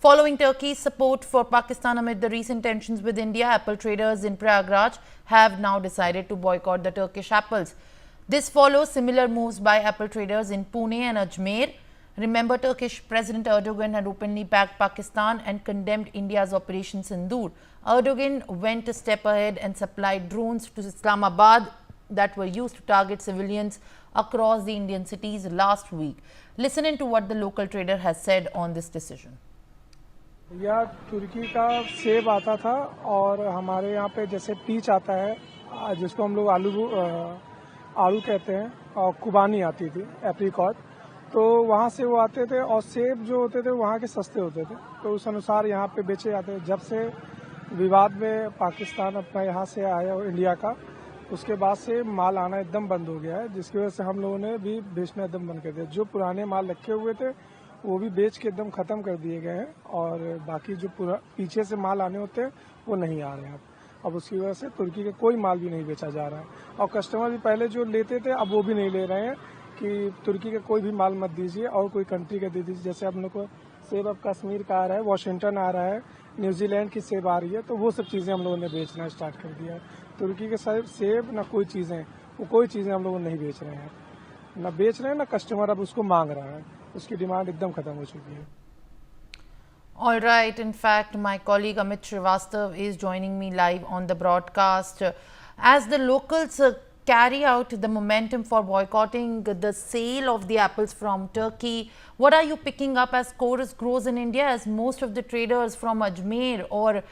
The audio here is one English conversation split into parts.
Following Turkey's support for Pakistan amid the recent tensions with India, apple traders in Prayagraj have now decided to boycott the Turkish apples. This follows similar moves by apple traders in Pune and Ajmer. Remember, Turkish President Erdogan had openly backed Pakistan and condemned India's Operation Sindoor. Erdogan went a step ahead and supplied drones to Islamabad that were used to target civilians across the Indian cities last week. Listen in to what the local trader has said on this decision. यह तुर्की का सेब आता था और हमारे यहाँ पे जैसे पीच आता है जिसको हम लोग आलू कहते हैं और कुबानी आती थी एप्रिकॉट, तो वहाँ से वो आते थे और सेब जो होते थे वहाँ के सस्ते होते थे, तो उस अनुसार यहाँ पे बेचे जाते थे। जब से विवाद में पाकिस्तान अपना यहाँ से आया इंडिया का, उसके बाद से माल आना एकदम बंद हो गया है, जिसकी वजह से हम लोगों ने भी बेचना एकदम बंद कर दिया। जो पुराने माल रखे हुए थे वो भी बेच के एकदम खत्म कर दिए गए हैं और बाकी जो पीछे से माल आने होते हैं वो नहीं आ रहे हैं। अब उसकी वजह से तुर्की का कोई माल भी नहीं बेचा जा रहा है और कस्टमर भी पहले जो लेते थे अब वो भी नहीं ले रहे हैं कि तुर्की का कोई भी माल मत दीजिए और कोई कंट्री का दे दीजिए। जैसे हम लोग को सेब अब कश्मीर का आ रहा है, वॉशिंगटन आ रहा है, न्यूजीलैंड की सेब आ रही है, तो वो सब चीज़ें हम लोगों ने बेचना स्टार्ट कर दिया है। तुर्की के सेब ना कोई चीज़ें, वो कोई चीज़ें हम लोग नहीं बेच रहे हैं, ना बेच रहे हैं, ना कस्टमर अब उसको मांग रहा है, उसकी डिमांड एकदम खत्म हो चुकी है। All right. In fact, my colleague Amit Srivastav is joining me live on the broadcast. As the locals carry out the momentum for boycotting the sale of the apples from Turkey, what are you picking up as chorus grows in India, as most of the traders from Ajmer or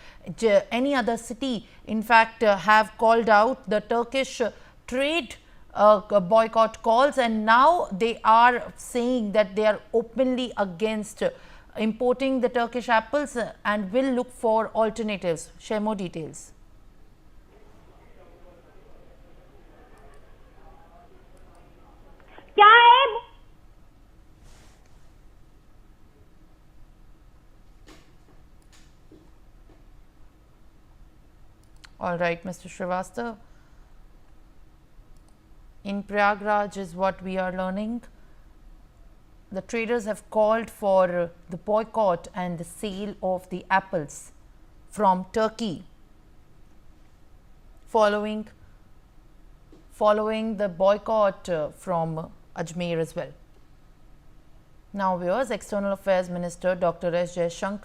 any other city, in fact, have called out the Turkish trade boycott calls, and now they are saying that they are openly against importing the Turkish apples and will look for alternatives. Share more details. All right, Mr. Srivastav. In Prayagraj is what we are learning. The traders have called for the boycott and the sale of the apples from Turkey following the boycott from Ajmer as well. Now, viewers, External Affairs Minister Dr. S. Jaishankar